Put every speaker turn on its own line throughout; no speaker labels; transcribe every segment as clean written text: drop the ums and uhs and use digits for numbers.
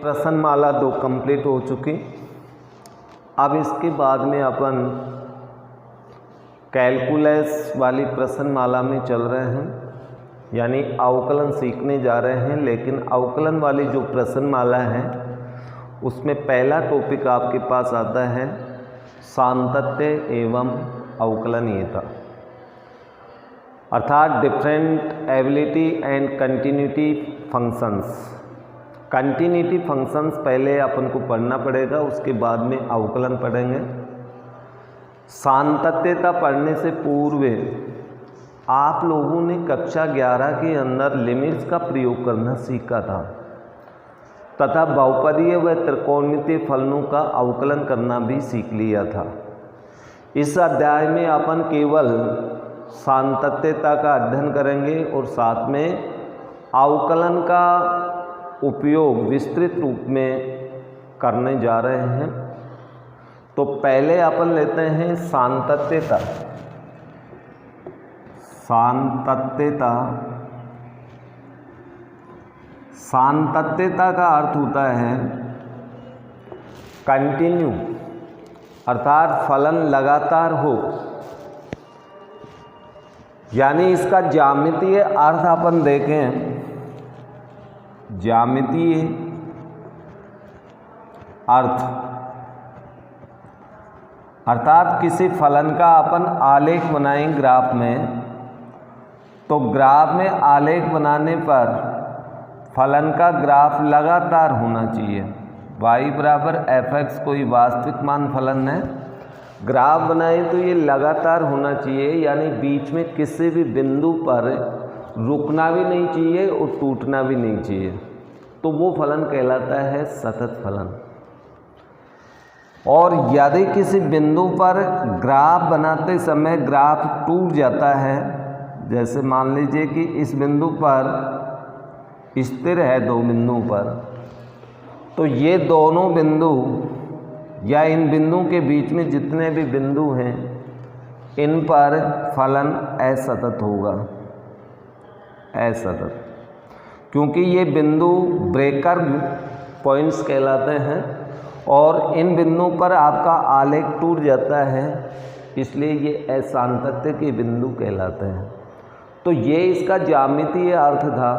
प्रश्नमाला 2 complete हो चुकी। अब इसके बाद में अपन कैलकुलस वाली प्रश्नमाला में चल रहे हैं, यानी अवकलन सीखने जा रहे हैं। लेकिन अवकलन वाली जो प्रश्नमाला है उसमें पहला टॉपिक आपके पास आता है सातत्य एवं अवकलनीयता, अर्थात different ability and continuity functions. Continuity functions पहले अपन को पढ़ना पड़ेगा, उसके बाद में अवकलन पढ़ेंगे। सातत्यता पढ़ने से पूर्व आप लोगों ने कक्षा 11 के अंदर लिमिट्स का प्रयोग करना सीखा था तथा बहुपदीय व त्रिकोणमितीय फलनों का अवकलन करना भी सीख लिया था। इस अध्याय में अपन केवल सातत्यता का अध्ययन करेंगे और साथ में अवकलन का उपयोग विस्तृत रूप में करने जा रहे हैं। तो पहले अपन लेते हैं सातत्यता। सातत्यता सातत्यता का अर्थ होता है कंटिन्यू, अर्थात फलन लगातार हो। यानी इसका ज्यामितीय अर्थ अपन देखें, ज्यामितीय अर्थ अर्थात किसी फलन का अपन आलेख बनाएं ग्राफ में, तो ग्राफ में आलेख बनाने पर फलन का ग्राफ लगातार होना चाहिए। y बराबर fx कोई वास्तविक मान फलन है, ग्राफ बनाए तो ये लगातार होना चाहिए, यानी बीच में किसी भी बिंदु पर रुकना भी नहीं चाहिए और टूटना भी नहीं चाहिए, तो वो फलन कहलाता है सतत फलन। और यदि किसी बिंदु पर ग्राफ बनाते समय ग्राफ टूट जाता है, जैसे मान लीजिए कि इस बिंदु पर स्थिर है 2 बिंदुओं पर, तो ये दोनों बिंदु या इन बिंदुओं के बीच में जितने भी बिंदु हैं इन पर फलन असतत होगा, असतत, क्योंकि ये बिंदु ब्रेकर पॉइंट्स कहलाते हैं और इन बिंदुओं पर आपका आलेख टूट जाता है, इसलिए ये असांतत्य के बिंदु कहलाते हैं। तो ये इसका ज्यामितीय अर्थ था।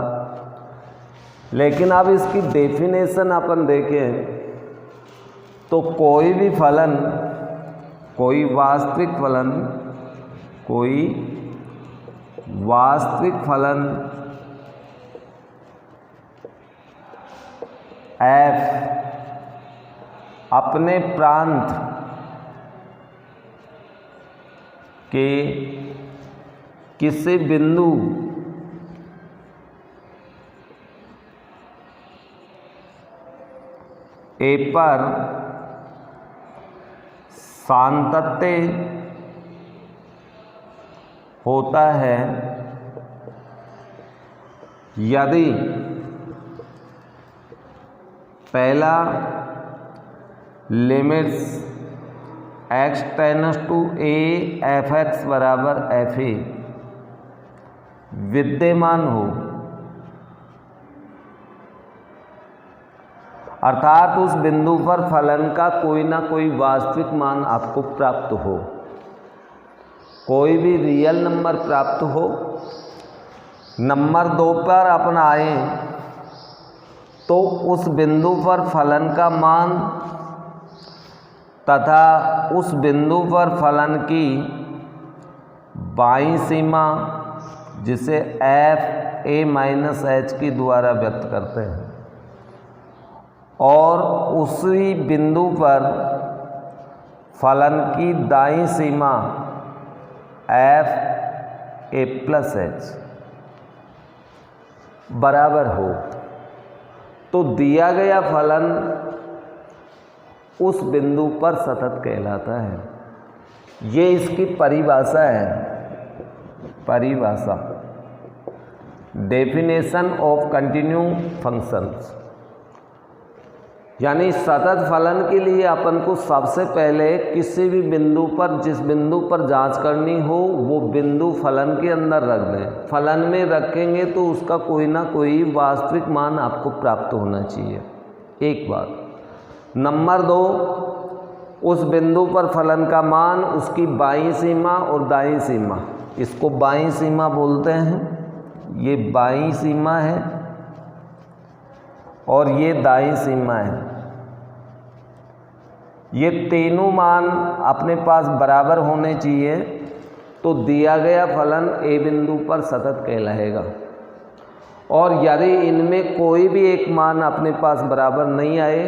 लेकिन अब इसकी डेफिनेशन अपन देखें तो कोई भी फलन, कोई वास्तविक फलन, कोई वास्तविक फलन f अपने प्रांत के किसी बिंदु ए पर सातत्य होता है यदि पहला limits x tends to a fx बराबर fa विद्यमान हो, अर्थात उस बिंदु पर फलन का कोई ना कोई वास्तविक मान आपको प्राप्त हो, कोई भी रियल नंबर प्राप्त हो। नंबर 2 पर अपन आए तो उस बिंदु पर फलन का मान तथा उस बिंदु पर फलन की बाईं सीमा, जिसे f a माइनस h के द्वारा व्यक्त करते हैं, और उसी बिंदु पर फलन की दाईं सीमा f a प्लस h बराबर हो, तो दिया गया फलन उस बिंदु पर सतत कहलाता है। ये इसकी परिभाषा है, परिभाषा, डेफिनेशन ऑफ कंटिन्यू फंक्शंस। यानी सतत फलन के लिए अपन को सबसे पहले किसी भी बिंदु पर, जिस बिंदु पर जांच करनी हो, वो बिंदु फलन के अंदर रख दें। फलन में रखेंगे तो उसका कोई ना कोई वास्तविक मान आपको प्राप्त होना चाहिए। एक बात। नंबर 2, उस बिंदु पर फलन का मान उसकी बाईं सीमा और दाईं सीमा, इसको बाईं सीमा बोलते हैं, ये बाईं सीमा है और ये दाईं सीमा है, ये तीनों मान अपने पास बराबर होने चाहिए तो दिया गया फलन ए बिंदु पर सतत कहलाएगा। और यदि इनमें कोई भी एक मान अपने पास बराबर नहीं आए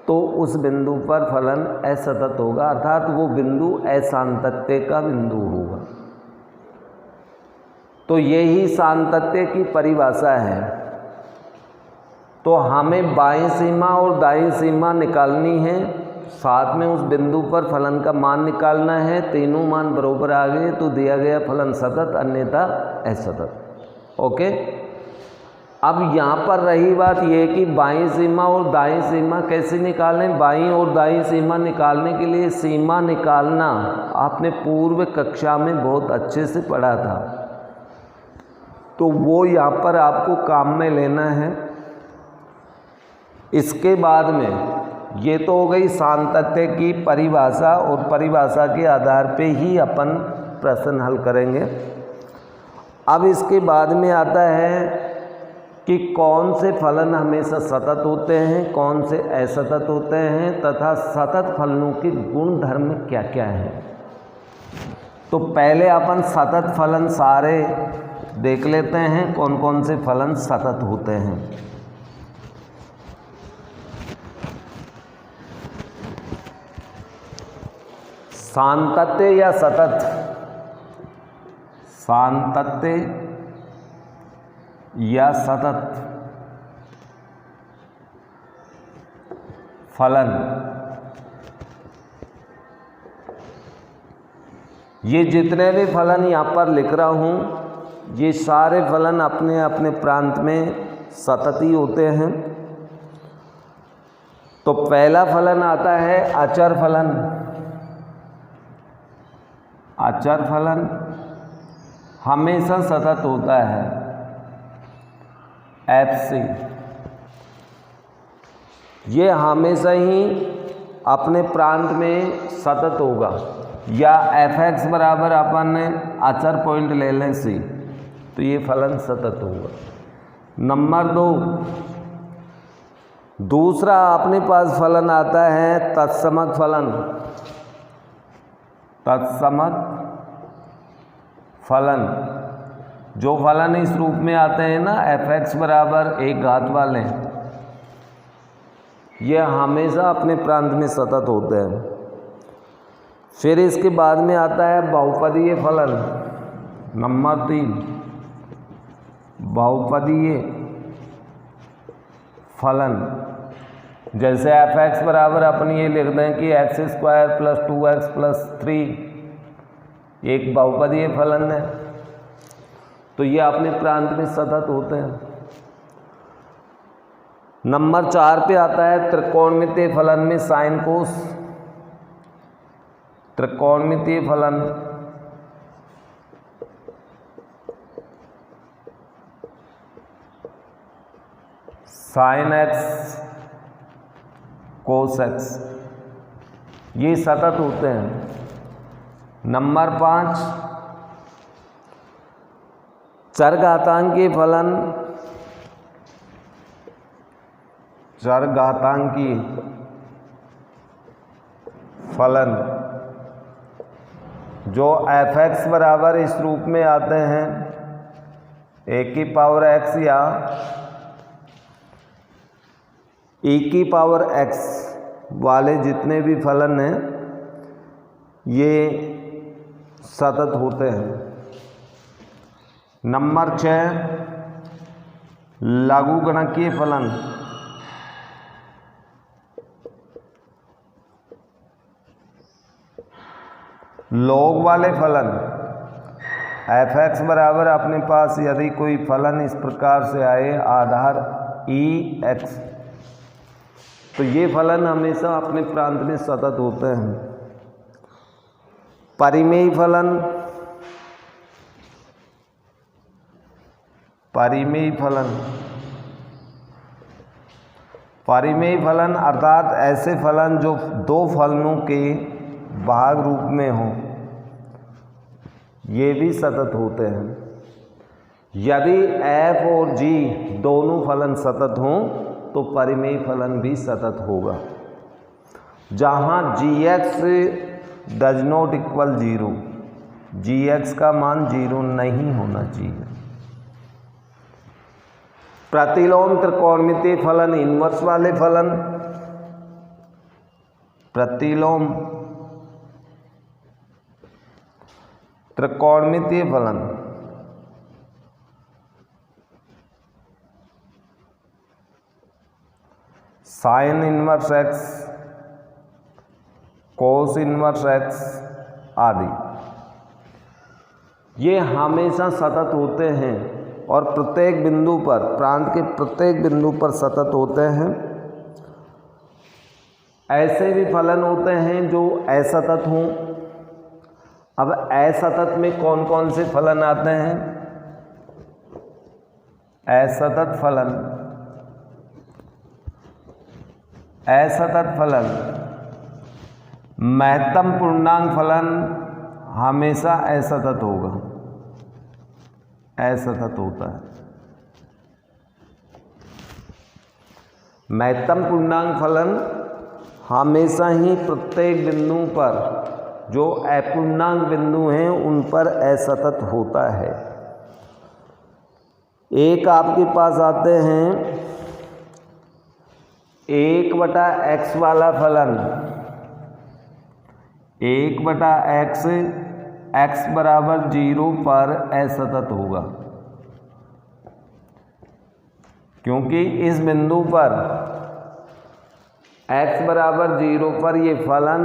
तो उस बिंदु पर फलन असतत होगा, अर्थात वो बिंदु असांतत्य का बिंदु होगा। तो यही सातत्य की परिभाषा है। तो हमें बाईं सीमा और दाईं सीमा निकालनी है, साथ में उस बिंदु पर फलन का मान निकालना है। तीनों मान बराबर आ गए तो दिया गया फलन सतत, अन्यथा असतत। ओके। अब यहाँ पर रही बात यह कि बाईं सीमा और दाईं सीमा कैसे निकालें। बाईं और दाईं सीमा निकालने के लिए सीमा निकालना आपने पूर्व कक्षा में बहुत अच्छे से पढ़ा था, तो वो यहाँ पर आपको काम में लेना है। इसके बाद में ये तो हो गई सातत्य की परिभाषा, और परिभाषा के आधार पे ही अपन प्रश्न हल करेंगे। अब इसके बाद में आता है कि कौन से फलन हमेशा सतत होते हैं, कौन से असतत होते हैं, तथा सतत फलनों के गुण धर्म क्या क्या हैं। तो पहले अपन सतत फलन सारे देख लेते हैं, कौन कौन से फलन सतत होते हैं। सातत्य या सतत, सातत्य या सतत फलन, ये जितने भी फलन यहाँ पर लिख रहा हूँ, ये सारे फलन अपने अपने प्रांत में सतत ही होते हैं। तो पहला फलन आता है अचर फलन। अचर फलन हमेशा सतत होता है, FC, ये हमेशा ही अपने प्रांत में सतत होगा। या fx बराबर अपन ने अचर पॉइंट ले लें C, तो ये फलन सतत होगा। नंबर 2, दूसरा अपने पास फलन आता है तत्समक फलन। तत्समक फलन, जो फलन इस रूप में आते हैं ना, fx बराबर एक घात वाले, ये हमेशा अपने प्रांत में सतत होते हैं। फिर इसके बाद में आता है बहुपदीय फलन। नंबर 3, बहुपदीय फलन, जैसे fx बराबर अपन ये लिख दें कि x² + 2x + 3 एक बहुपदीय फलन है, तो ये अपने प्रांत में सतत होते हैं। नंबर 4 पे आता है त्रिकोणमितीय फलन में साइन कोस। त्रिकोणमितीय फलन, साइन x कोस x, ये सतत होते हैं। नंबर 5, चरघातांकीय फलन। चरघातांकीय फलन, जो fx बराबर इस रूप में आते हैं, a⁻x या e⁻x वाले जितने भी फलन हैं, ये सतत होते हैं। नंबर 6, लघुगणकीय फलन। लॉग वाले फलन, fx बराबर अपने पास यदि कोई फलन इस प्रकार से आए, आधार ex, तो ये फलन हमेशा अपने प्रांत में सतत होते हैं। परिमेय फलन। परिमेय फलन, परिमेय फलन अर्थात ऐसे फलन जो दो फलनों के भाग रूप में हों, ये भी सतत होते हैं। यदि f और g दोनों फलन सतत हों तो परिमेय फलन भी सतत होगा। जहाँ gx does not equal 0, gx का मान 0 नहीं होना चाहिए। प्रतिलोम त्रिकोणमितीय फलन इन्वर्स वाले फलन, प्रतिलोम त्रिकोणमितीय फलन साइन इन्वर्स एक्स, कोस इन्वर्स एक्स आदि, ये हमेशा सतत होते हैं और प्रत्येक बिंदु पर, प्रांत के प्रत्येक बिंदु पर सतत होते हैं। ऐसे भी फलन होते हैं जो असतत हों। अब असतत में कौन कौन से फलन आते हैं? असतत फलन, असतत फलन, महत्तम पूर्णांक फलन हमेशा असतत होगा, असतत होता है। महत्तम पूर्णांक फलन हमेशा ही प्रत्येक बिंदु पर जो अपूर्णांक बिंदु हैं उन पर असतत होता है। एक आपके पास आते हैं 1/x वाला फलन, 1/x x बराबर 0 पर असतत होगा, क्योंकि इस बिंदु पर x बराबर 0 पर ये फलन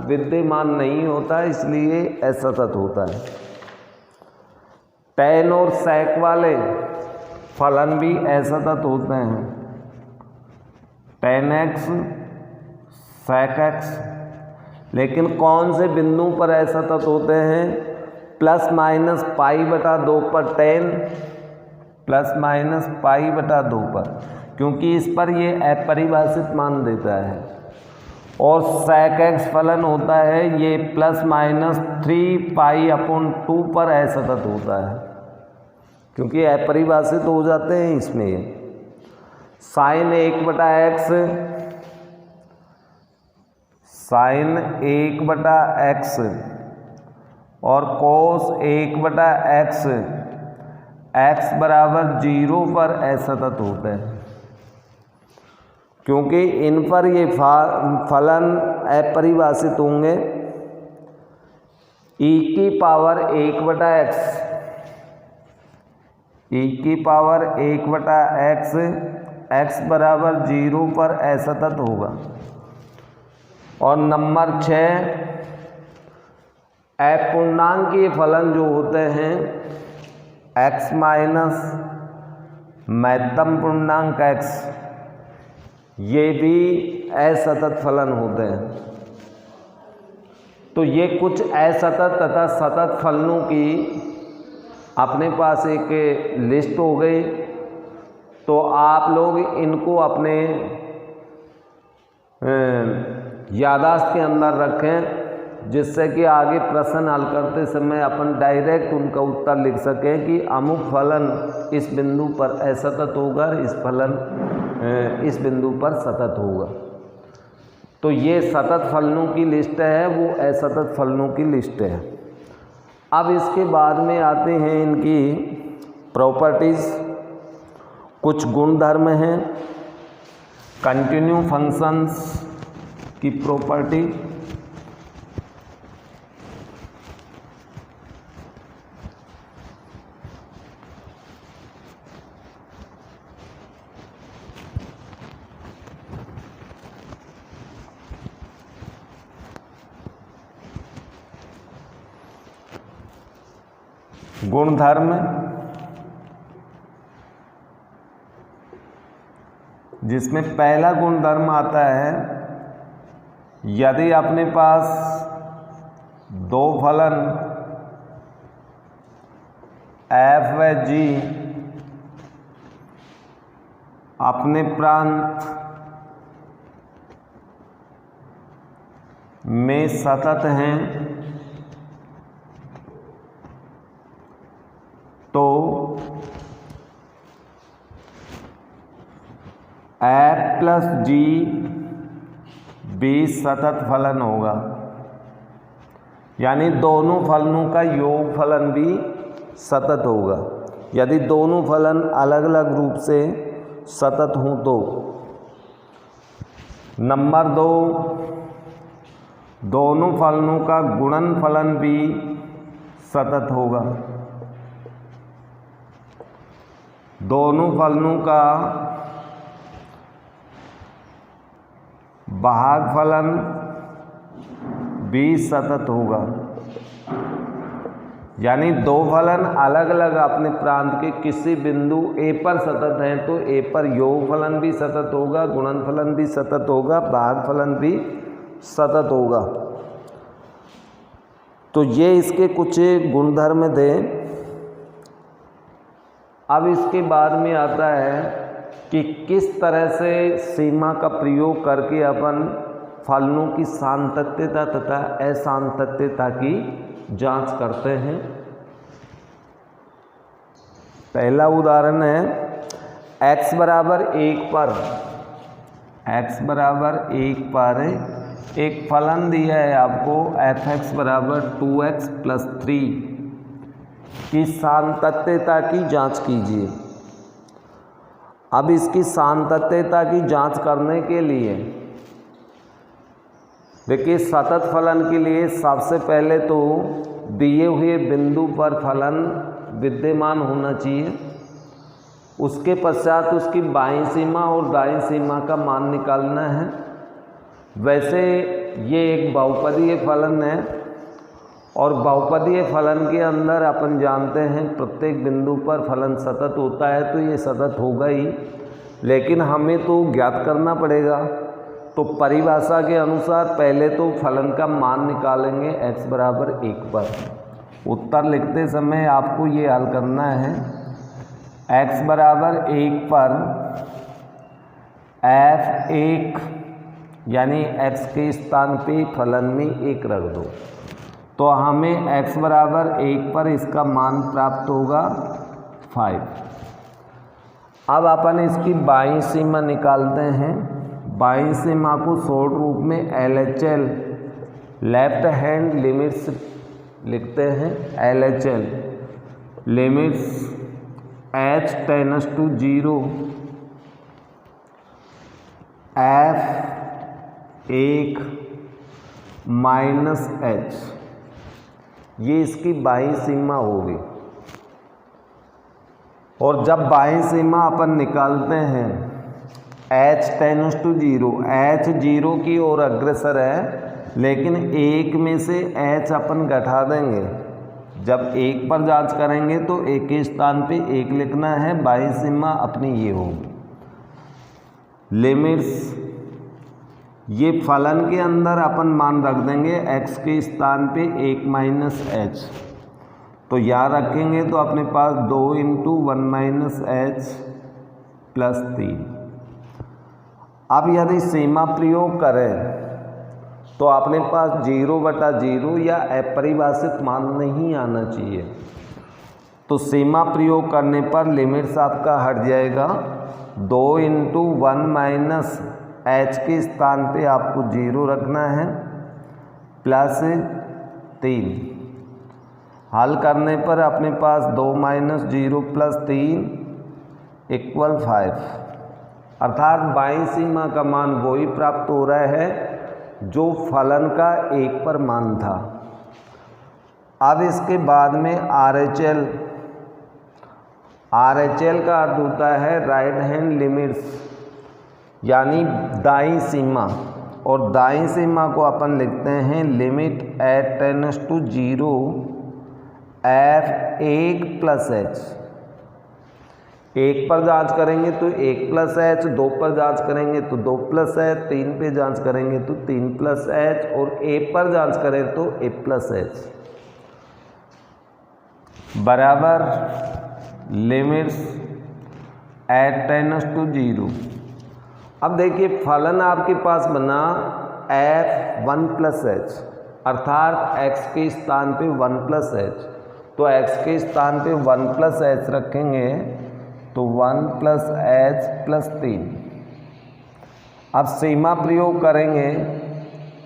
विद्यमान नहीं होता, इसलिए असतत होता है। tan और sec वाले फलन भी असतत होते हैं, tan x sec x, लेकिन कौन से बिंदु पर असतत होते हैं? ±π/2 पर tan, ±π/2 पर, क्योंकि इस पर ये अपरिभाषित मान देता है। और sec x फलन होता है ये ±3π/2 पर असतत होता है, क्योंकि अपरिभाषित हो जाते हैं इसमें ये। sin 1/x, sin 1/x और cos 1/x x बराबर 0 पर असतत होते हैं, क्योंकि इन पर ये फलन अपरिभाषित होंगे। e⁻1/x, e⁻1/x x बराबर 0 पर असतत होगा। और नंबर 6, अपूर्णांकीय फलन जो होते हैं x माइनस महत्तम पूर्णांक x, ये भी असतत फलन होते हैं। तो ये कुछ असतत तथा सतत फलनों की अपने पास एक लिस्ट हो गई। तो आप लोग इनको अपने याददाश्त के अंदर रखें, जिससे कि आगे प्रश्न हल करते समय अपन डायरेक्ट उनका उत्तर लिख सकें कि अमुक फलन इस बिंदु पर असतत होगा, इस फलन इस बिंदु पर सतत होगा। तो ये सतत फलनों की लिस्ट है, वो असतत फलनों की लिस्ट है। अब इसके बाद में आते हैं इनकी प्रॉपर्टीज़, कुछ गुणधर्म हैं। कंटिन्यू फंक्शंस की प्रॉपर्टी, गुणधर्म, जिसमें पहला गुणधर्म आता है, यदि अपने पास दो फलन f व g अपने प्रांत में सतत हैं तो f प्लस जी भी सतत फलन होगा, यानी दोनों फलनों का योग फलन भी सतत होगा। यदि दोनों फलन अलग अलग रूप से सतत हों तो नंबर 2, दोनों फलनों का गुणन फलन भी सतत होगा। दोनों फलनों का भागफलन भी सतत होगा, यानी दो फलन अलग अलग अपने प्रांत के किसी बिंदु ए पर सतत हैं तो ए पर योग फलन भी सतत होगा, गुणन फलन भी सतत होगा, भागफलन भी सतत होगा। तो ये इसके कुछ गुणधर्म थे। अब इसके बाद में आता है कि किस तरह से सीमा का प्रयोग करके अपन फलनों की सातत्यता तथा असातत्यता की जांच करते हैं। पहला उदाहरण है x बराबर 1 पर, x बराबर 1 पर एक फलन दिया है आपको f(x) बराबर 2x प्लस 3 की सातत्यता की जांच कीजिए। अब इसकी सातत्यता की जांच करने के लिए देखिए, सतत फलन के लिए सबसे पहले तो दिए हुए बिंदु पर फलन विद्यमान होना चाहिए। उसके पश्चात उसकी बाईं सीमा और दाईं सीमा का मान निकालना है। वैसे ये एक बहुपदीय फलन है और बहुपदीय फलन के अंदर अपन जानते हैं प्रत्येक बिंदु पर फलन सतत होता है, तो ये सतत होगा ही, लेकिन हमें तो ज्ञात करना पड़ेगा। तो परिभाषा के अनुसार पहले तो फलन का मान निकालेंगे x बराबर 1 पर। उत्तर लिखते समय आपको ये हल करना है। x बराबर 1 पर f(1) यानी x के स्थान पे फलन में 1 रख दो, तो हमें x बराबर 1 पर इसका मान प्राप्त होगा 5। अब अपन इसकी बाईं सीमा निकालते हैं। बाईं सीमा को शॉर्ट रूप में LHL लेफ्ट हैंड लिमिट्स लिखते हैं। LHL limits h tends to 0 f(1) minus h, ये इसकी बाईं सीमा होगी। और जब बाईं सीमा अपन निकालते हैं h टेंड्स टू 0, h 0 की ओर अग्रसर है, लेकिन 1 में से h अपन घटा देंगे। जब 1 पर जांच करेंगे तो 1 के स्थान पे 1 लिखना है। बाईं सीमा अपनी ये होगी। लिमिट्स, ये फलन के अंदर अपन मान रख देंगे x के स्थान पे 1 माइनस h, तो यहाँ रखेंगे तो अपने पास 2 × 1 माइनस h प्लस 3। अब यदि सीमा प्रयोग करें तो अपने पास 0/0 या अपरिभाषित मान नहीं आना चाहिए। तो सीमा प्रयोग करने पर लिमिट्स आपका हट जाएगा। 2 × 1 माइनस h के स्थान पे आपको 0 रखना है प्लस 3। हल करने पर अपने पास 2 माइनस 0 प्लस 3 इक्वल 5, अर्थात बाईं सीमा का मान वही प्राप्त हो रहा है जो फलन का 1 पर मान था। अब इसके बाद में RHL का अर्थ होता है राइट हैंड लिमिट्स, यानी दाईं सीमा। और दाईं सीमा को अपन लिखते हैं limit h tends to 0 f(1) plus h। 1 पर जांच करेंगे तो 1 प्लस h, 2 पर जांच करेंगे तो 2 प्लस h, 3 पे जांच करेंगे तो 3 प्लस h, और a पर जांच करें तो a प्लस h बराबर लिमिट्स h टेंड्स टू 0। अब देखिए, फलन आपके पास बना f 1 प्लस एच, अर्थात x के स्थान पे 1 प्लस एच, तो x के स्थान पे 1 प्लस एच रखेंगे तो 1 प्लस एच प्लस 3। अब सीमा प्रयोग करेंगे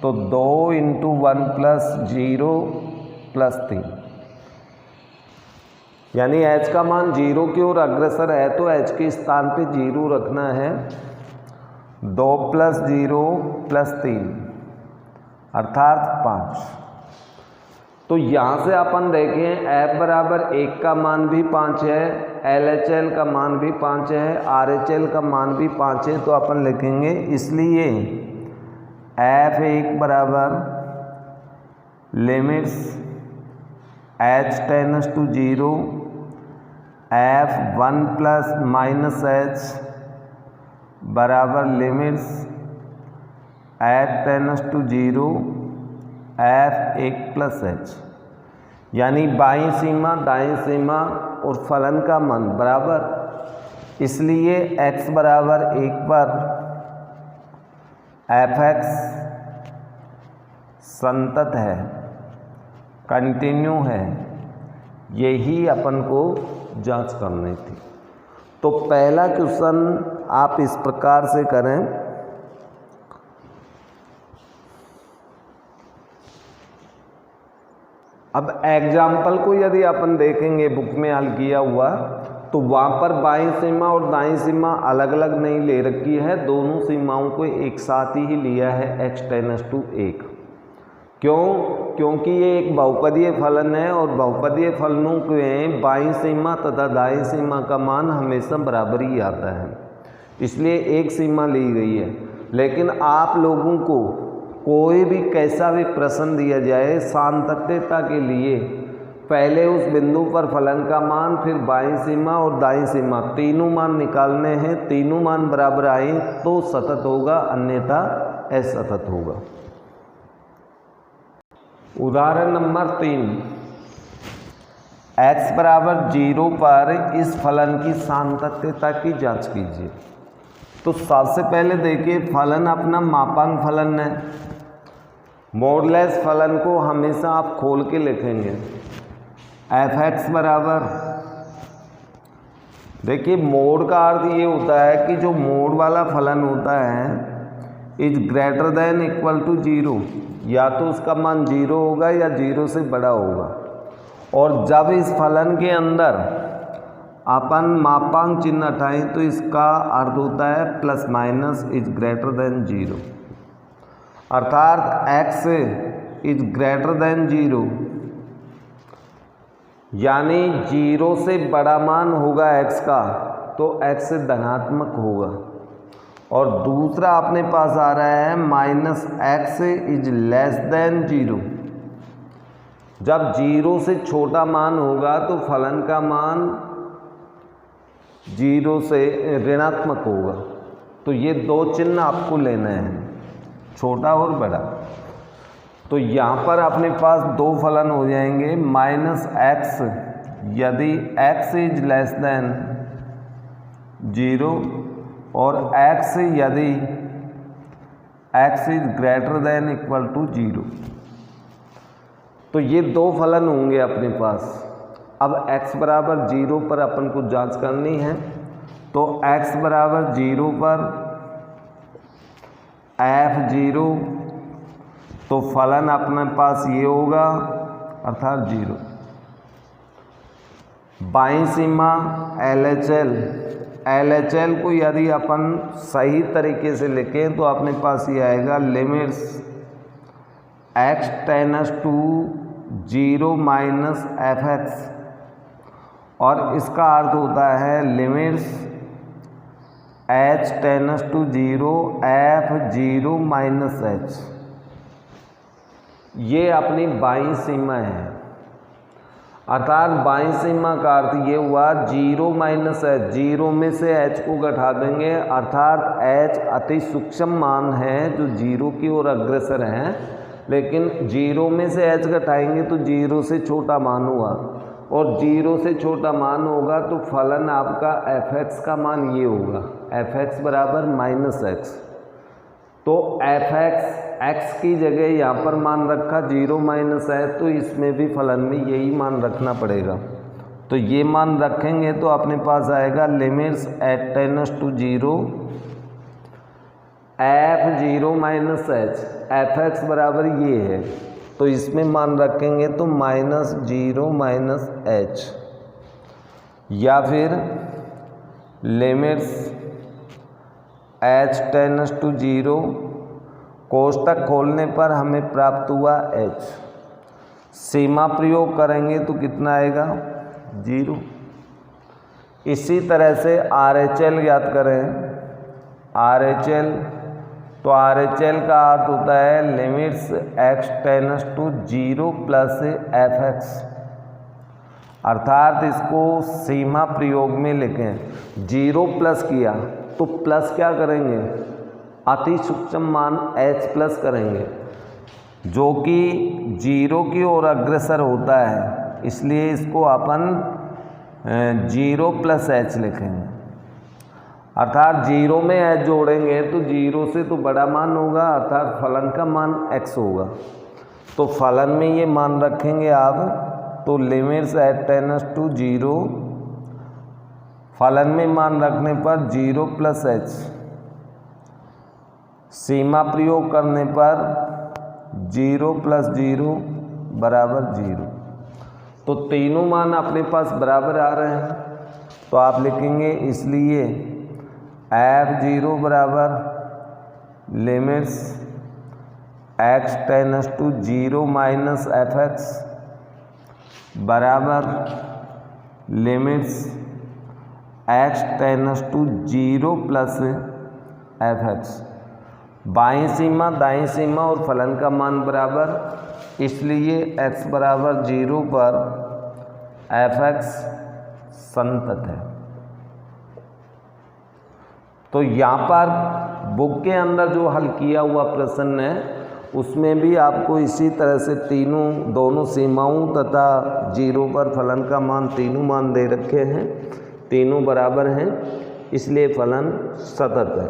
तो 2 इंटू 1 प्लस 0 प्लस 3, यानी h का मान 0 की ओर अग्रसर है तो h के स्थान पे 0 रखना है। 2 प्लस 0 प्लस 3 अर्थात 5। तो यहाँ से अपन देखें f बराबर 1 का मान भी 5 है, LHL का मान भी 5 है, RHL का मान भी 5 है, तो अपन लिखेंगे इसलिए f1 बराबर limits h tends to 0 f1 plus minus h बराबर limits h tends to 0 f1 plus h, यानी बाईं सीमा दाईं सीमा और फलन का मान बराबर, इसलिए x बराबर 1 पर f(x) संतत है, कंटिन्यू है, यही अपन को जांच करनी थी। तो पहला क्वेश्चन आप इस प्रकार से करें। अब एग्जाम्पल को यदि अपन देखेंगे बुक में हल किया हुआ तो वहाँ पर बाईं सीमा और दाईं सीमा अलग अलग नहीं ले रखी है, दोनों सीमाओं को एक साथ ही लिया है x टेंड्स टू 1। क्यों? क्योंकि ये एक बहुपदीय फलन है और बहुपदीय फलनों के बाईं सीमा तथा दाईं सीमा का मान हमेशा बराबर ही आता है, इसलिए एक सीमा ली गई है। लेकिन आप लोगों को कोई भी कैसा भी प्रश्न दिया जाए, सातत्यता के लिए पहले उस बिंदु पर फलन का मान, फिर बाईं सीमा और दाईं सीमा तीनों मान निकालने हैं। तीनों मान बराबर आए तो सतत होगा, अन्यथा असतत होगा। उदाहरण नंबर 3, x बराबर 0 पर इस फलन की सातत्यता की जांच कीजिए। तो सबसे पहले देखिए फलन अपना मापांक फलन है, मॉडुलस फलन को हमेशा आप खोल के लिखेंगे। f(x) बराबर, देखिए मोड का अर्थ ये होता है कि जो मोड वाला फलन होता है is greater than equal to 0, या तो उसका मान 0 होगा या 0 से बड़ा होगा। और जब इस फलन के अंदर अपन मापांक चिन्ह हटाएं तो इसका अर्थ होता है plus minus is greater then 0, अर्थात x इज ग्रेटर देन 0, यानी 0 से बड़ा मान होगा x का तो x धनात्मक होगा। और दूसरा अपने पास आ रहा है minus x is less than 0, जब 0 से छोटा मान होगा तो फलन का मान 0 से ऋणात्मक होगा। तो ये दो चिन्ह आपको लेना है, छोटा और बड़ा। तो यहाँ पर अपने पास दो फलन हो जाएंगे, माइनस x यदि x इज लेस देन 0 और x यदि x is greater than equal to 0। तो ये दो फलन होंगे अपने पास। अब x बराबर 0 पर अपन को जांच करनी है, तो x बराबर 0 पर f(0), तो फलन अपने पास ये होगा अर्थात 0। बाईं सीमा LHL को यदि अपन सही तरीके से लिखें तो अपने पास ये आएगा limits x tends to 0 minus f(x), और इसका अर्थ होता है limits h tends to 0 f(0 minus h। ये अपनी बाईं सीमा है, अर्थात बाईं सीमा का अर्थ ये हुआ 0 माइनस h, 0 में से h को घटा देंगे, अर्थात h अति सूक्ष्म मान है जो 0 की ओर अग्रसर है, लेकिन 0 में से h घटाएंगे तो 0 से छोटा मान हुआ, और 0 से छोटा मान होगा तो फलन आपका f(x) का मान ये होगा, f(x) बराबर माइनस x। तो एफ एक्स की जगह यहाँ पर मान रखा 0 माइनस है, तो इसमें भी फलन में यही मान रखना पड़ेगा। तो ये मान रखेंगे तो अपने पास आएगा limits eight tends to 0 F 0 minus H, F X बराबर ये है, तो इसमें मान रखेंगे तो माइनस 0 माइनस एच, या फिर लिमिट्स एच टेंड्स टू 0, कोष्टक खोलने पर हमें प्राप्त हुआ एच, सीमा प्रयोग करेंगे तो कितना आएगा 0। इसी तरह से आर एच एल ज्ञात करें, आर एच एल, तो आर एच एल का अर्थ होता है limits X tends to 0 plus F X, अर्थात इसको सीमा प्रयोग में लिखें, 0 प्लस किया तो प्लस क्या करेंगे, अति सूक्ष्म मान h प्लस करेंगे, जो कि 0 की ओर अग्रसर होता है, इसलिए इसको अपन 0 प्लस h लिखेंगे। अर्थात 0 में h जोड़ेंगे तो 0 से तो बड़ा मान होगा, अर्थात फलन का मान x होगा। तो फलन में ये मान रखेंगे आप, तो लिमिट्स एट टेंड्स टू 0, फलन में मान रखने पर 0 प्लस h, सीमा प्रयोग करने पर 0 प्लस 0 बराबर 0। तो तीनों मान अपने पास बराबर आ रहे हैं, तो आप लिखेंगे इसलिए f0 बराबर limits x tends to 0 minus F X बराबर limits x tends to 0 plus F X, बाईं सीमा दाईं सीमा और फलन का मान बराबर, इसलिए x बराबर 0 पर एफ एक्स संतत है। तो यहाँ पर बुक के अंदर जो हल किया हुआ प्रश्न है उसमें भी आपको इसी तरह से दोनों सीमाओं तथा 0 पर फलन का मान, तीनों मान दे रखे हैं, तीनों बराबर हैं, इसलिए फलन सतत है।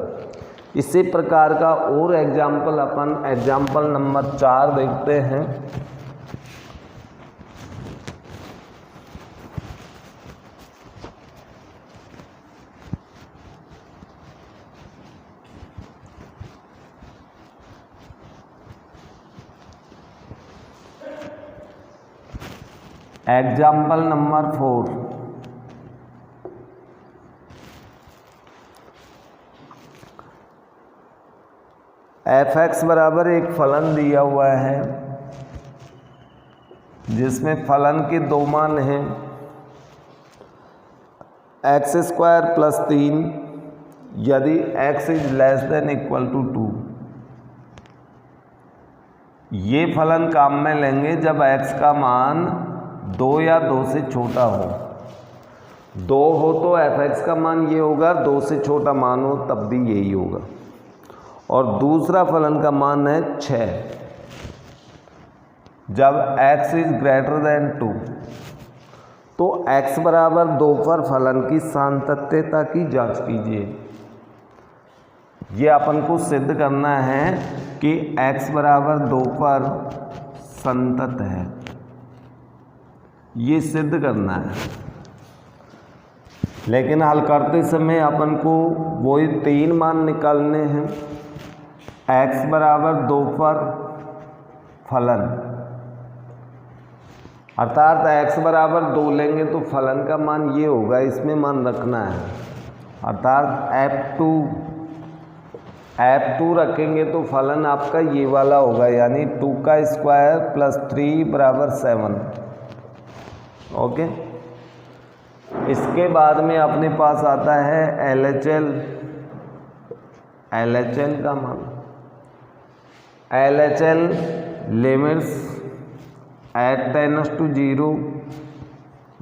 इसी प्रकार का और एग्जाम्पल अपन एग्जाम्पल नंबर 4 देखते हैं। एग्जाम्पल नंबर 4, एफ एक्स बराबर एक फलन दिया हुआ है जिसमें फलन के दो मान हैं, एक्स स्क्वायर प्लस 3 यदि x is less than equal to 2। ये फलन काम में लेंगे जब x का मान 2 या 2 से छोटा हो। 2 हो तो एफ एक्स का मान ये होगा, 2 से छोटा मान हो तब भी यही होगा। और दूसरा फलन का मान है 6 जब x इज ग्रेटर देन 2। तो x बराबर 2 पर फलन की सातत्यता की जांच कीजिए। ये अपन को सिद्ध करना है कि x बराबर 2 पर संतत है, ये सिद्ध करना है। लेकिन हल करते समय अपन को वही 3 मान निकालने हैं। x बराबर 2 पर फलन, अर्थात x बराबर 2 लेंगे तो फलन का मान ये होगा, इसमें मान रखना है। अर्थात f2 रखेंगे तो फलन आपका ये वाला होगा, यानी 2 का स्क्वायर प्लस 3 बराबर 7। ओके, इसके बाद में अपने पास आता है LHL का मान। LHL limits eight tends to 0,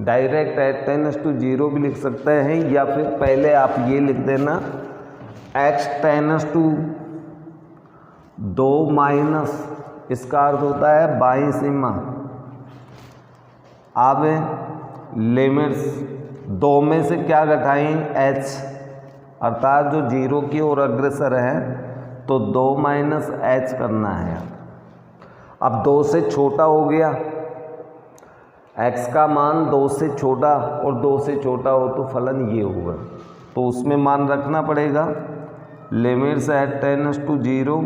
direct h tends to 0 भी लिख सकते हैं, या फिर पहले आप ये लिख देना x टेंड्स टू 2 माइनस, इसका अर्थ होता है बाईं सीमा। अब लिमिट्स 2 में से क्या घटाएं, h, अर्थात जो 0 की ओर अग्रसर है तो 2 माइनस एच करना है। अब 2 से छोटा हो गया, x का मान 2 से छोटा और 2 से छोटा हो तो फलन ये होगा, तो उसमें मान रखना पड़ेगा। लिमिट्स एट टेंड्स टू 0,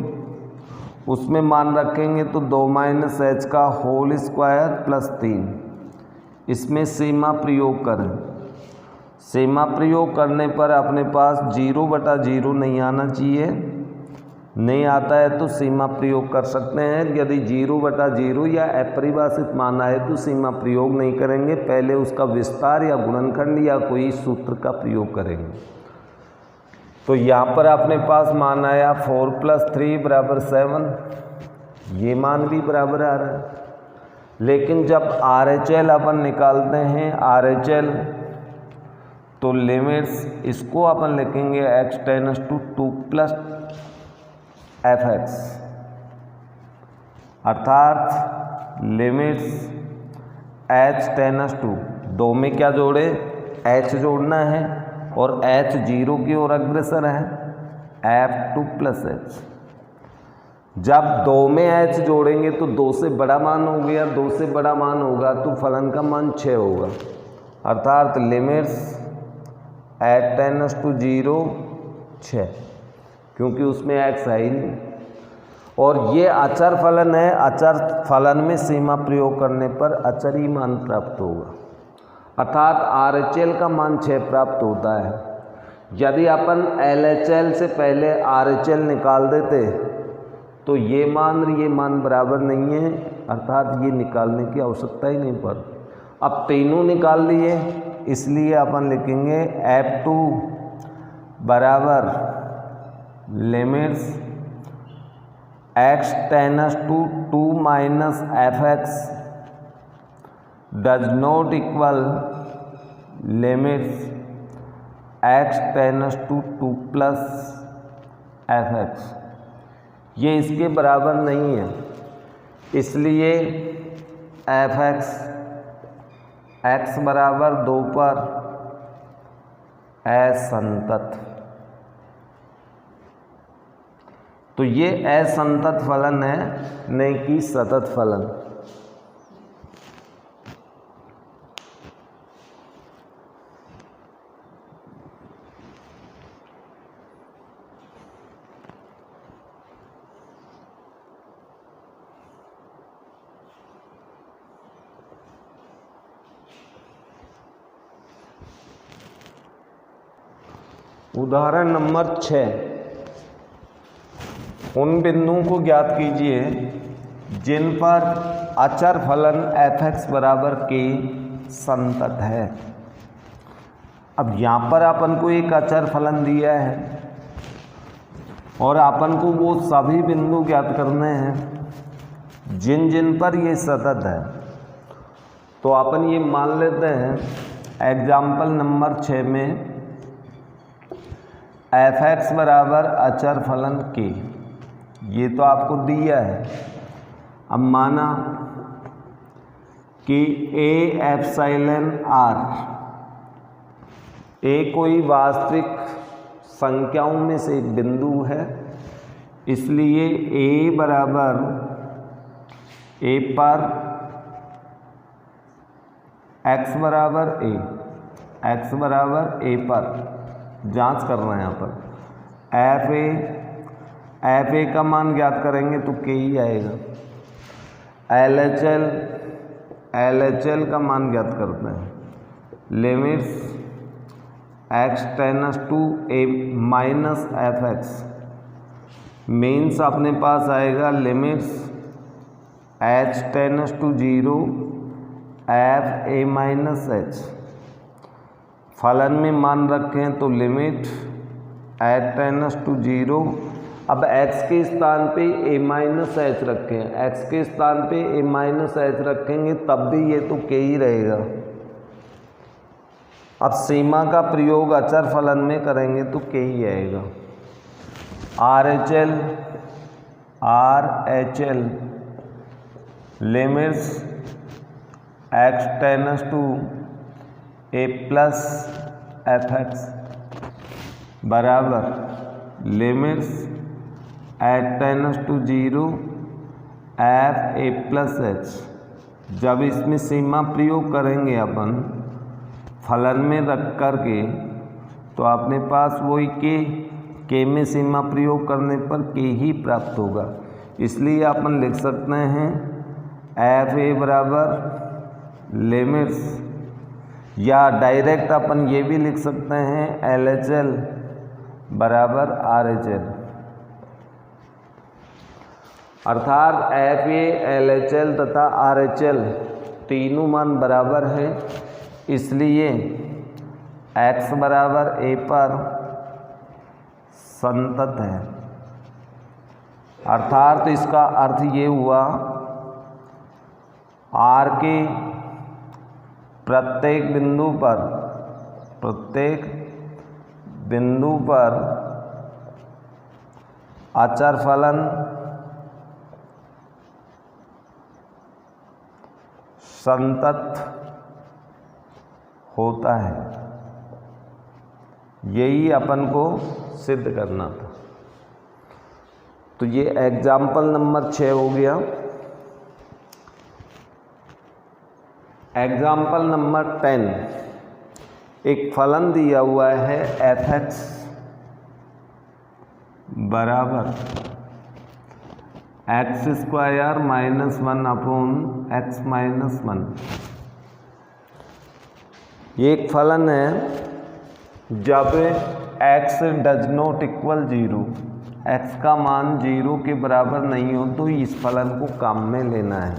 उसमें मान रखेंगे तो 2 माइनस एच का होल स्क्वायर प्लस 3। इसमें सीमा प्रयोग करें, सीमा प्रयोग करने पर अपने पास 0/0 नहीं आना चाहिए, नहीं आता है तो सीमा प्रयोग कर सकते हैं। यदि 0/0 या अपरिभाषित मान आए तो सीमा प्रयोग नहीं करेंगे, पहले उसका विस्तार या गुणनखंड या कोई सूत्र का प्रयोग करेंगे। तो यहाँ पर अपने पास मान आया 4 + 3 = 7, ये मान भी बराबर आ रहा है। लेकिन जब RHL अपन निकालते हैं RHL, तो लिमिट्स इसको अपन लिखेंगे x टेंड्स टू 2 + fx, अर्थात लिमिट्स h टेंड्स टू 2 में क्या जोड़े, h जोड़ना है और h 0 की ओर अग्रसर है, f2 + h। जब 2 में h जोड़ेंगे तो 2 से बड़ा मान हो गया, 2 से बड़ा मान होगा तो फलन का मान 6 होगा, अर्थात लिमिट्स एट टेंड्स टू 0 6, क्योंकि उसमें x है ही नहीं। और ये अचर फलन है, अचर फलन में सीमा प्रयोग करने पर अचर ही मान प्राप्त होगा, अर्थात RHL का मान 6 प्राप्त होता है। यदि अपन LHL से पहले RHL निकाल देते तो ये मान बराबर नहीं है, अर्थात ये निकालने की आवश्यकता ही नहीं पड़ती। अब तीनों निकाल लिए, इसलिए अपन लिखेंगे F2 बराबर limits x tends to 2 minus fx does not equal limits x tends to 2 + fx। ये इसके बराबर नहीं है, इसलिए fx x बराबर 2 पर असंतत। तो ये असंतत फलन है, नहीं कि सतत फलन। उदाहरण नंबर 6, उन बिंदुओं को ज्ञात कीजिए जिन पर अचर फलन fx बराबर k संतत है। अब यहाँ पर अपन को एक अचर फलन दिया है और अपन को वो सभी बिंदु ज्ञात करने हैं जिन जिन पर ये सतत है। तो अपन ये मान लेते हैं एग्जाम्पल नंबर 6 में fx बराबर अचर फलन k, ये तो आपको दिया है। अब माना कि a एप्सिलॉन r, a कोई वास्तविक संख्याओं में से एक बिंदु है, इसलिए a बराबर a पर x बराबर a पर जांच कर रहे हैं यहाँ पर एफ ए का मान ज्ञात करेंगे तो के ही आएगा। एल एच एल का मान ज्ञात करते हैं, limits x tends to a minus fx, means अपने पास आएगा limits h tends to 0 f a minus h। फलन में मान रखें तो लिमिट h टेंड्स टू 0। अब x के स्थान पे a माइनस एच रखें, x के स्थान पे a माइनस एच रखेंगे तब भी ये तो k ही रहेगा। अब सीमा का प्रयोग अचर फलन में करेंगे तो k ही आएगा। RHL limits x tends to a plus fx बराबर limits eight tends to 0 F A plus H. जब इसमें सीमा प्रयोग करेंगे अपन फलन में रख कर के, तो अपने पास वही के में सीमा प्रयोग करने पर के ही प्राप्त होगा। इसलिए अपन लिख सकते हैं एफ ए बराबर लिमिट्स, या डायरेक्ट अपन ये भी लिख सकते हैं एल एच एल बराबर आर एच एल, अर्थात F A L H L तथा आर एच एल तीनों मान बराबर हैं, इसलिए x बराबर a पर संतत है। अर्थात इसका अर्थ ये हुआ r के प्रत्येक बिंदु पर अचर फलन संतत होता है। यही अपन को सिद्ध करना था। तो ये एग्जाम्पल नंबर 6 हो गया। एग्जाम्पल नंबर 10, एक फलन दिया हुआ है एफ एक्स बराबर x square minus 1 upon x minus 1। ये एक फलन है जब x does not equal 0, x का मान 0 के बराबर नहीं हो तो इस फलन को काम में लेना है।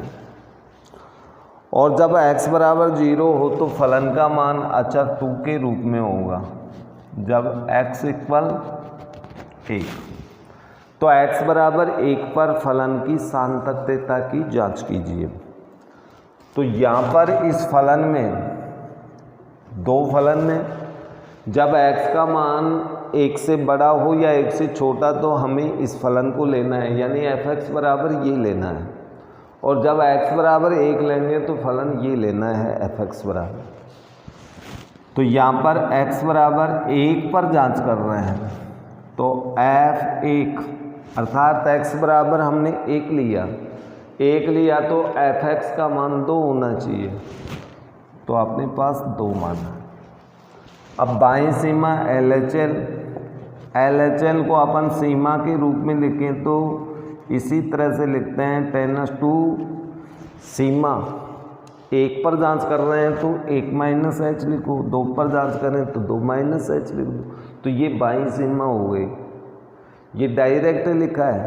और जब x बराबर 0 हो तो फलन का मान अचर 2 के रूप में होगा। जब x इक्वल 1, तो x बराबर 1 पर फलन की सातत्यता की जांच कीजिए। तो यहाँ पर इस फलन में दो फलन में जब x का मान 1 से बड़ा हो या 1 से छोटा तो हमें इस फलन को लेना है, यानी एफ एक्स बराबर ये लेना है। और जब x बराबर 1 लेंगे तो फलन ये लेना है एफ एक्स बराबर। तो यहाँ पर x बराबर 1 पर जांच कर रहे हैं, तो f1 अर्थात x बराबर हमने 1 लिया तो एफ एक्स का मान 2 होना चाहिए, तो अपने पास 2 मान है। अब बाईं सीमा एल एच एल को अपन सीमा के रूप में लिखें तो इसी तरह से लिखते हैं टेनस टू सीमा 1 पर जांच कर रहे हैं तो 1 माइनस एच लिखो, 2 पर जांच करें तो 2 माइनस एच लिख दो। तो ये बाईं सीमा हो गई। ये डायरेक्ट लिखा है,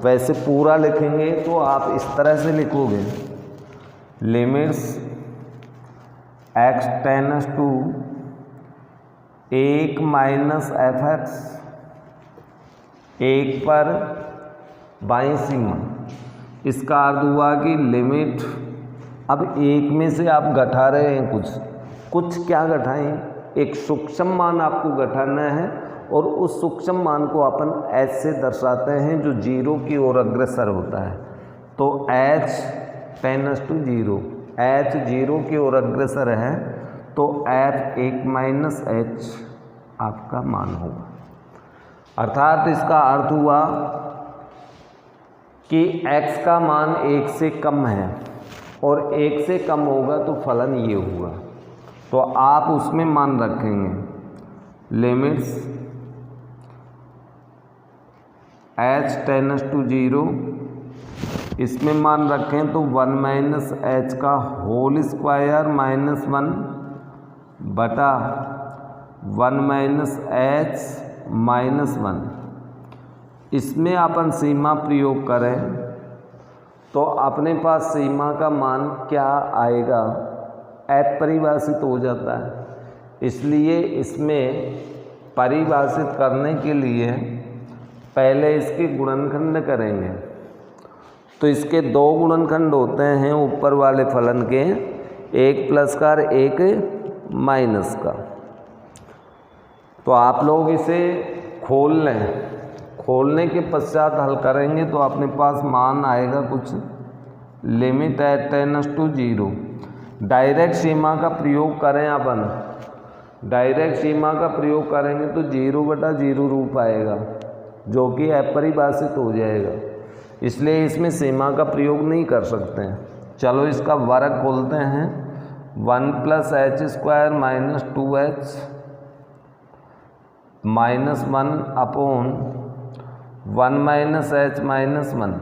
वैसे पूरा लिखेंगे तो आप इस तरह से लिखोगे limits x tends to 1 minus F X 1 पर बाईं सीमा। इसका अर्थ हुआ कि लिमिट, अब 1 में से आप घटा रहे हैं कुछ क्या घटाएं, एक सूक्ष्म मान आपको घटाना है और उस सूक्ष्म मान को अपन h से दर्शाते हैं जो 0 की ओर अग्रसर होता है। तो h टेंस टू 0, h 0 की ओर अग्रसर है तो f1 माइनस h आपका मान होगा। अर्थात इसका अर्थ हुआ कि x का मान 1 से कम है और 1 से कम होगा तो फलन ये हुआ। तो आप उसमें मान रखेंगे लिमिट्स h टेंस टू 0, इसमें मान रखें तो 1 माइनस एच का होल स्क्वायर माइनस 1 बटा 1 माइनस एच माइनस 1। इसमें अपन सीमा प्रयोग करें तो अपने पास सीमा का मान क्या आएगा, अपरिभाषित हो जाता है। इसलिए इसमें परिभाषित करने के लिए पहले इसके गुणनखंड करेंगे। तो इसके 2 गुणनखंड होते हैं ऊपर वाले फलन के, एक प्लस का और एक माइनस का। तो आप लोग इसे खोल लें, खोलने के पश्चात हल करेंगे तो अपने पास मान आएगा कुछ limit at tends to 0। Direct सीमा का प्रयोग करें अपन, डायरेक्ट सीमा का प्रयोग करेंगे तो 0/0 रूप आएगा। जो कि अपरिभाषित हो जाएगा, इसलिए इसमें सीमा का प्रयोग नहीं कर सकते हैं। चलो इसका वर्ग खोलते हैं। 1 + h² minus 2h minus 1 upon 1 - h minus 1।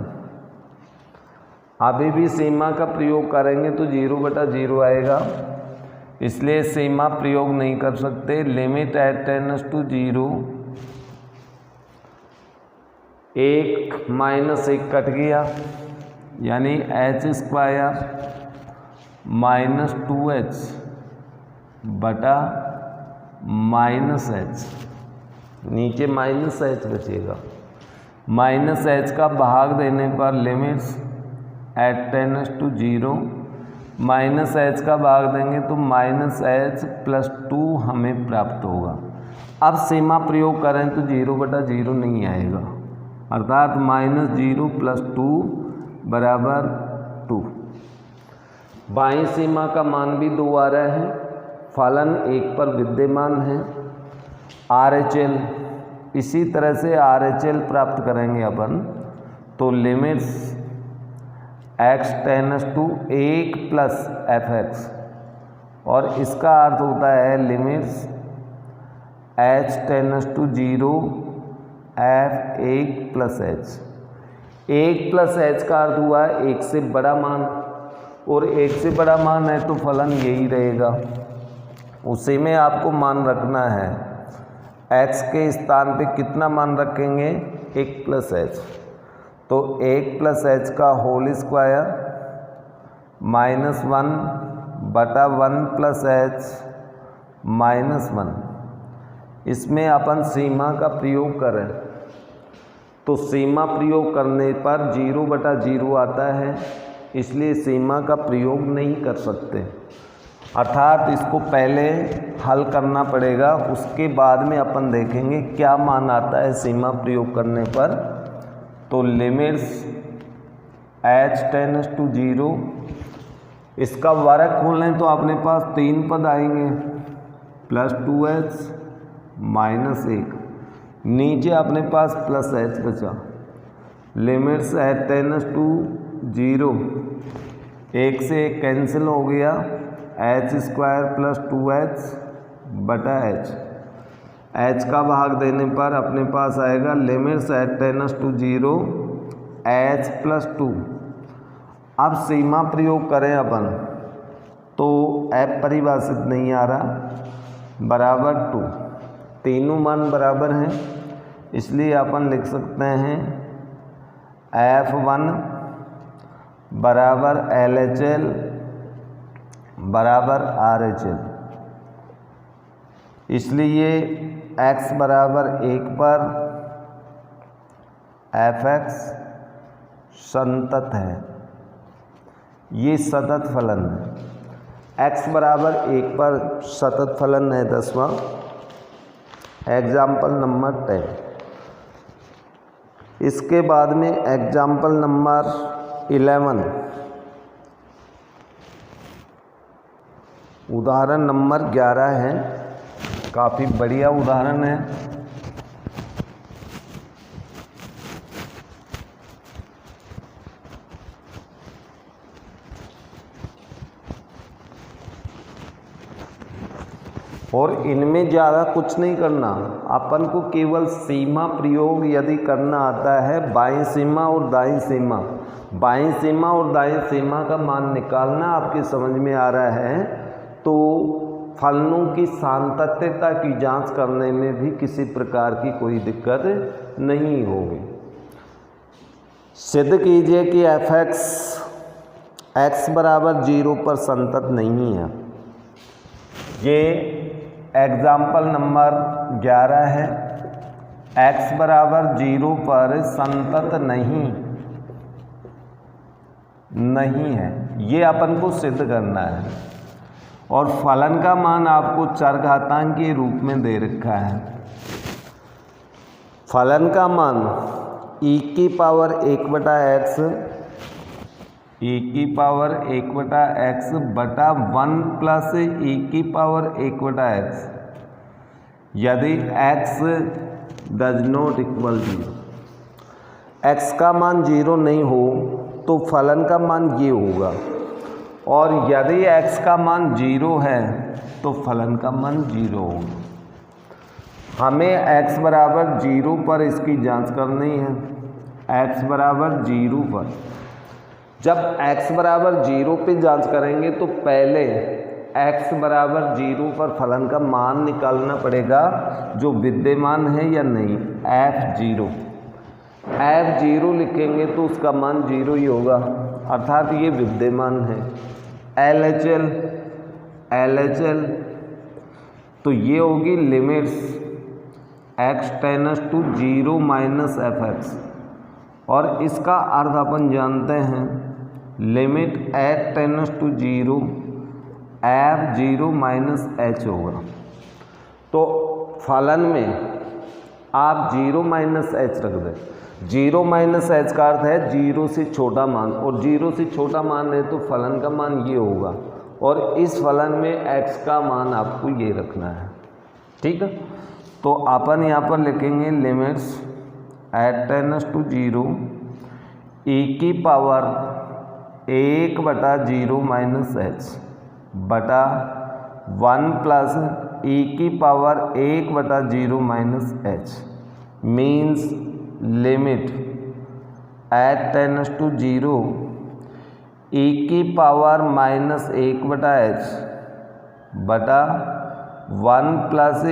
अभी भी सीमा का प्रयोग करेंगे तो 0/0 आएगा, इसलिए सीमा प्रयोग नहीं कर सकते। Limit at tends to 0, 1 - 1 cut गया, यानी h² माइनस 2h बटा माइनस h, नीचे माइनस h बचेगा। माइनस h का भाग देने पर limits eight tends to 0, minus h का भाग देंगे तो -h + 2 हमें प्राप्त होगा। अब सीमा प्रयोग करें तो 0/0 नहीं आएगा, अर्थात -0 + 2 बराबर 2। बाईं सीमा का मान भी 2 आ रहा है, फलन 1 पर विद्यमान है। RHL, इसी तरह से RHL प्राप्त करेंगे अपन, तो limits x tends to 1 + fx, और इसका अर्थ होता है limits h tends to 0 f 1 + h। 1 + h का अर्थ हुआ 1 से बड़ा मान, और 1 से बड़ा मान है तो फलन यही रहेगा, उसी में आपको मान रखना है। x के स्थान पे कितना मान रखेंगे? 1 + h, तो 1 + h का होल स्क्वायर माइनस 1 बटा 1 + h माइनस 1। इसमें अपन सीमा का प्रयोग करें तो सीमा प्रयोग करने पर 0/0 आता है, इसलिए सीमा का प्रयोग नहीं कर सकते, अर्थात इसको पहले हल करना पड़ेगा, उसके बाद में अपन देखेंगे क्या मान आता है सीमा प्रयोग करने पर। तो लिमिट्स h टेंड्स टू 0, इसका वर्ग खोलें तो अपने पास 3 पद आएंगे, +2h माइनस 1, नीचे अपने पास +h बचा। लिमिट्स h टेंड्स टू 0, 1 से 1 कैंसिल हो गया, h² + 2h बटा h। h का भाग देने पर अपने पास आएगा limits h tends to 0 h + 2। अब सीमा प्रयोग करें अपन तो अपरिभाषित नहीं आ रहा, बराबर 2, तीनों मान बराबर हैं, इसलिए अपन लिख सकते हैं F1 बराबर LHL बराबर RHL। इसलिए x बराबर 1 पर fx संतत है, ये सतत फलन है। x बराबर 1 पर सतत फलन है 10वां। Example number 10। इसके बाद में एग्जाम्पल नंबर 11, उदाहरण नंबर 11 है, काफ़ी बढ़िया उदाहरण है। और इनमें ज़्यादा कुछ नहीं करना, अपन को केवल सीमा प्रयोग यदि करना आता है, बाईं सीमा और दाईं सीमा, बाईं सीमा और दाईं सीमा का मान निकालना आपके समझ में आ रहा है, तो फलनों की सातत्यता की जांच करने में भी किसी प्रकार की कोई दिक्कत नहीं होगी। सिद्ध कीजिए कि fx x बराबर 0 पर संतत नहीं है। ये एग्जाम्पल नंबर 11 है, x बराबर 0 पर संतत नहीं है, ये अपन को सिद्ध करना है। और फलन का मान आपको चरघातांक के रूप में दे रखा है। फलन का मान e⁴1/x e⁴1/x बटा 1 + e⁴1/x, यदि x does not equal 0। x का मान 0 नहीं हो तो फलन का मान ये होगा, और यदि x का मान 0 है तो फलन का मान 0 होगा। हमें x बराबर 0 पर इसकी जांच करनी है। x बराबर 0 पर, जब x बराबर 0 पे जांच करेंगे तो पहले x बराबर 0 पर फलन का मान निकालना पड़ेगा जो विद्यमान है या नहीं। f0 लिखेंगे तो उसका मान 0 ही होगा, अर्थात ये विद्यमान है। LHL तो ये होगी limits x tends to 0 minus fx, और इसका अर्थ अपन जानते हैं limit h tends to 0 f0 minus h होगा। तो फलन में आप 0 माइनस h रख दें। 0 माइनस h का अर्थ है 0 से छोटा मान, और 0 से छोटा मान है तो फलन का मान ये होगा, और इस फलन में x का मान आपको ये रखना है। ठीक है, तो अपन यहाँ पर लिखेंगे limits h tends to 0 e की पावर 1/0 माइनस h बटा 1 प्लस e की power 1/0 minus h means limit h tends to 0 e की पावर माइनस 1/h बटा 1 प्लस e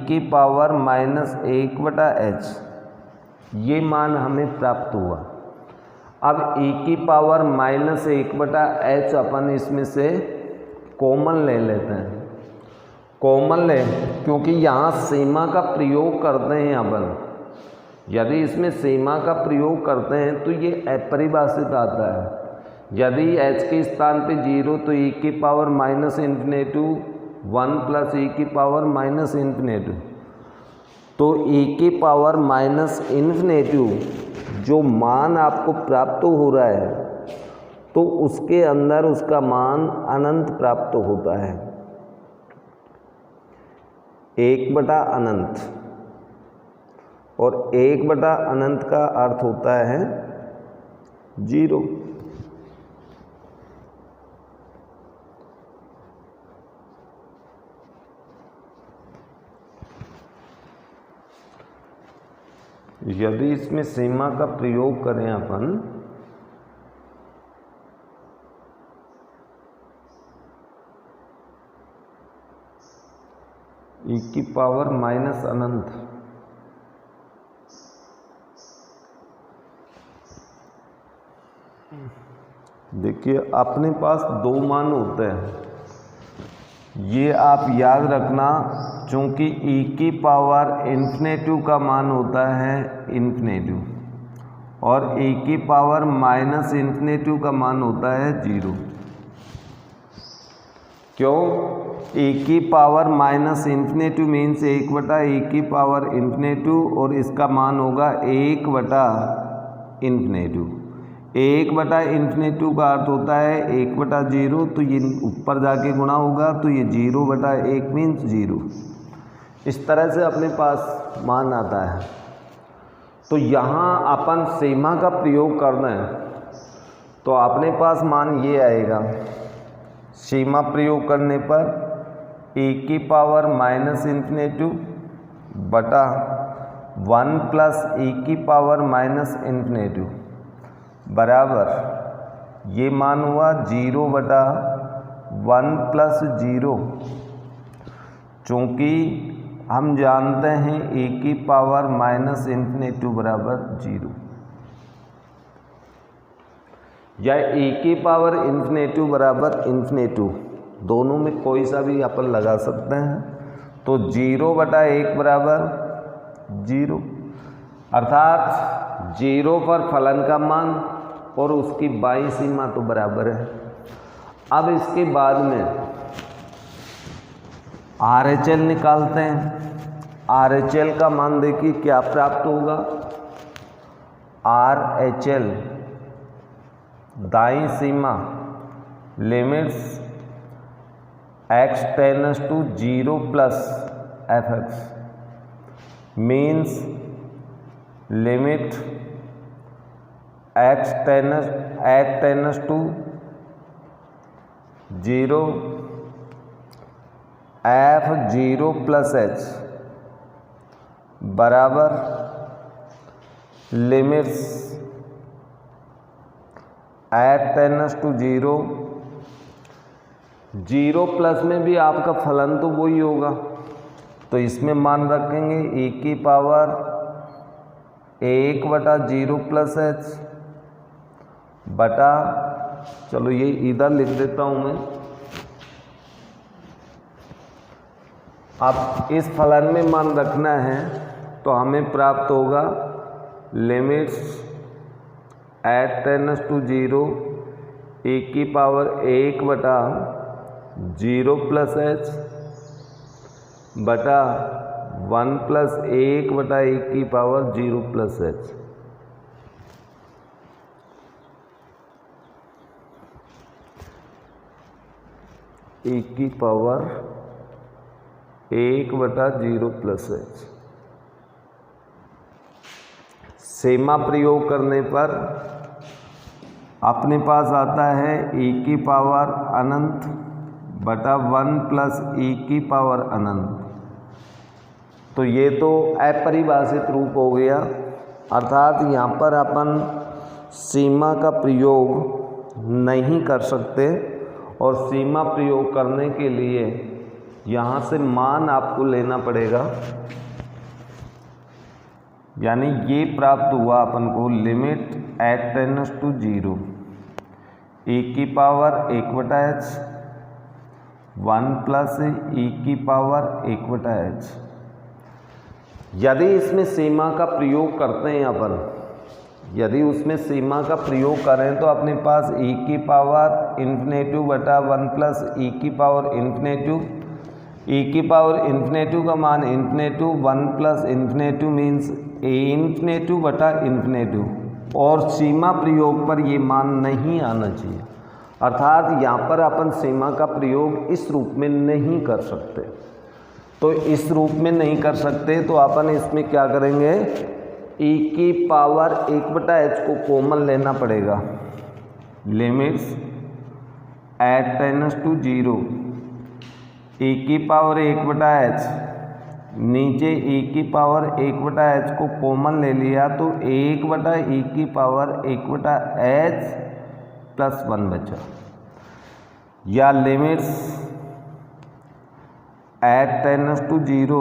की पावर माइनस 1/h, ये मान हमें प्राप्त हुआ। अब e की पावर माइनस 1/h अपन इसमें से कॉमन ले लेते हैं। कॉमन ले, क्योंकि यहाँ सीमा का प्रयोग करते हैं अपन। यदि इसमें सीमा का प्रयोग करते हैं तो ये अपरिभाषित आता है। यदि h के स्थान पे 0 तो e की पावर माइनस इन्फिनेटू 1 प्लस e की पावर माइनस इन्फिनेटू, तो e की पावर माइनस इन्फिनेटू जो मान आपको प्राप्त हो रहा है तो उसके अंदर उसका मान अनंत प्राप्त होता है, 1/अनंत, और 1/अनंत का अर्थ होता है 0। यदि इसमें सीमा का प्रयोग करें अपन e की पावर माइनस अनंत, देखिए अपने पास दो मान होते हैं, ये आप याद रखना, चूँकि e की पावर इन्फिनेटिव का मान होता है इन्फिनेटिव, और e की पावर माइनस इन्फिनेटिव का मान होता है 0। क्यों? e की power minus infinitive means 1/e की पावर इन्फिनेटिव, और इसका मान होगा 1/इन्फिनेटिव। 1/इन्फिनेटिव का अर्थ होता है 1/0, तो ये ऊपर जाके गुणा होगा तो ये 0/1 मीन्स 0। इस तरह से अपने पास मान आता है। तो यहाँ अपन सीमा का प्रयोग करना है तो अपने पास मान ये आएगा, सीमा प्रयोग करने पर e की पावर माइनस इन्फिनेटिव बटा 1 प्लस e की पावर माइनस इन्फिनेटिव बराबर ये मान हुआ 0/1 प्लस 0। चूँकि हम जानते हैं e की पावर माइनस इन्फिनेटिव बराबर 0, या e की पावर इन्फिनेटिव बराबर इन्फिनेटिव, दोनों में कोई सा भी अपन लगा सकते हैं। तो 0/1 बराबर 0, अर्थात 0 पर फलन का मान और उसकी बाईं सीमा तो बराबर है। अब इसके बाद में RHL निकालते हैं। RHL का मान देखिए क्या प्राप्त होगा। RHL दाईं सीमा limits x tends to 0 plus fx means limit x tends to 0 f0 plus h बराबर limits eight tends to 0 plus में भी आपका फलन तो वही होगा, तो इसमें मान रखेंगे e की पावर 1/0 प्लस h बटा, चलो ये इधर लिख देता हूँ मैं। अब इस फलन में मान रखना है तो हमें प्राप्त होगा limits eight tends to 0 e की पावर 1/0 प्लस h बटा 1 प्लस 1/e की पावर 0 प्लस h। e की पावर 1/0 प्लस h। सीमा प्रयोग करने पर अपने पास आता है e की पावर अनंत बटा 1 प्लस e की पावर अनंत। तो ये तो अपरिभाषित रूप हो गया, अर्थात यहाँ पर अपन सीमा का प्रयोग नहीं कर सकते, और सीमा प्रयोग करने के लिए यहाँ से मान आपको लेना पड़ेगा। यानी ये प्राप्त हुआ अपन को limit at tends to 0 e की पावर 1/h 1 प्लस e की पावर 1/h। यदि इसमें सीमा का प्रयोग करते हैं अपन, यदि उसमें सीमा का प्रयोग करें तो अपने पास e की पावर इन्फिनेटिव बटा 1 प्लस e की पावर इन्फिनेटिव, e की पावर इन्फिनेटिव का मान infinitive 1 plus infinitive means infinitive बटा इन्फिनेटिव, और सीमा प्रयोग पर ये मान नहीं आना चाहिए, अर्थात यहाँ पर अपन सीमा का प्रयोग इस रूप में नहीं कर सकते। तो इस रूप में नहीं कर सकते तो अपन इसमें क्या करेंगे, e की पावर 1/h को कॉमन लेना पड़ेगा। Limits eight tends to 0 e की पावर 1/h, नीचे e की पावर 1/h को कॉमन ले लिया तो 1/e की पावर 1/h प्लस 1 बचा, या limits eight tends to 0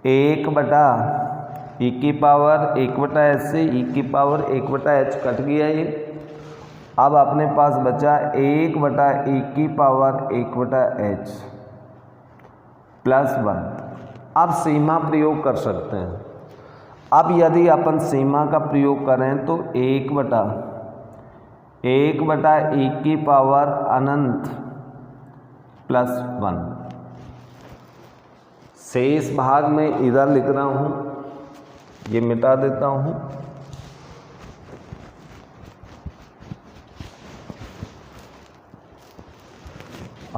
1/e की पावर 1/h से e की पावर 1/h कट गया ये। अब अपने पास बचा 1/e की पावर 1/h प्लस 1। अब सीमा प्रयोग कर सकते हैं। अब यदि अपन सीमा का प्रयोग करें तो 1/e की पावर अनंत प्लस 1। शेष भाग में इधर लिख रहा हूँ, ये मिटा देता हूँ।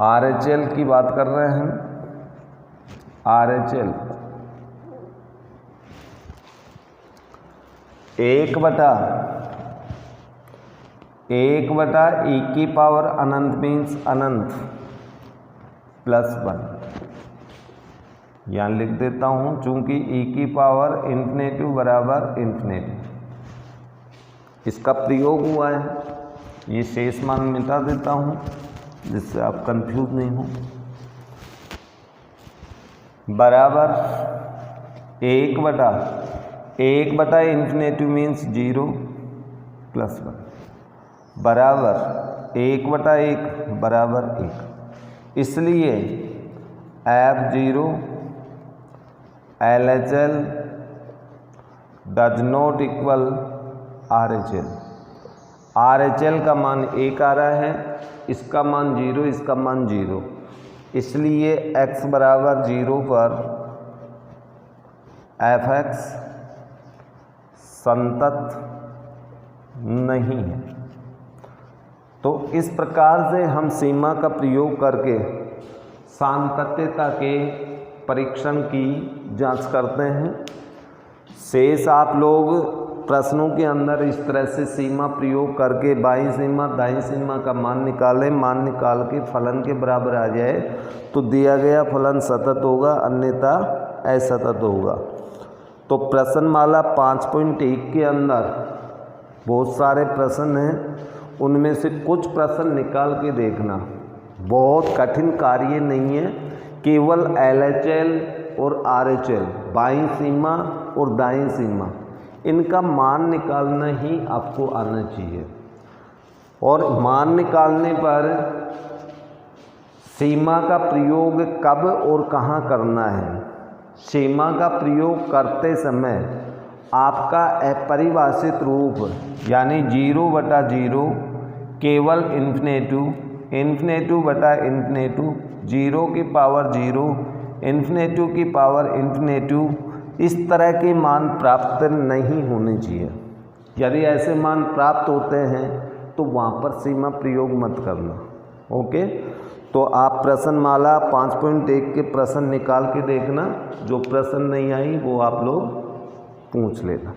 RHL की बात कर रहे हैं, RHL 1/e की पावर अनंत मीन्स अनंत प्लस 1। यहाँ लिख देता हूँ, चूंकि e की पावर इन्फिनेटिव बराबर इन्फिनेटिव इसका प्रयोग हुआ है। ये शेष मान मिटा देता हूँ जिससे आप कंफ्यूज नहीं हो। बराबर 1/1 इन्फिनेटिव मीन्स 0 प्लस 1 बराबर 1/1 बराबर 1। इसलिए F0 LHL does not equal RHL। RHL का मान 1 आ रहा है, इसका मान 0, इसका मान 0, इसलिए x बराबर 0 पर fx संतत नहीं है। तो इस प्रकार से हम सीमा का प्रयोग करके सातत्यता के परीक्षण की जांच करते हैं। शेष आप लोग प्रश्नों के अंदर इस तरह से सीमा प्रयोग करके बाईं सीमा दाईं सीमा का मान निकालें, मान निकाल के फलन के बराबर आ जाए तो दिया गया फलन सतत होगा, अन्यथा असतत होगा। तो प्रश्नमाला 5.1 के अंदर बहुत सारे प्रश्न हैं, उनमें से कुछ प्रश्न निकाल के देखना। बहुत कठिन कार्य नहीं है, केवल LHL और RHL बाईं सीमा और दाईं सीमा इनका मान निकालना ही आपको आना चाहिए। और मान निकालने पर सीमा का प्रयोग कब और कहाँ करना है। सीमा का प्रयोग करते समय आपका अपरिभाषित रूप यानी 0/0 केवल इन्फिनेटिव बटा इन्फिनेटिव, 0 की पावर 0, इन्फिनेटिव की पावर इन्फिनेटिव, इस तरह के मान प्राप्त नहीं होने चाहिए। यदि ऐसे मान प्राप्त होते हैं तो वहाँ पर सीमा प्रयोग मत करना। ओके, तो आप प्रश्नमाला 5.1 के प्रश्न निकाल के देखना, जो प्रश्न नहीं आई वो आप लोग पूछ लेना।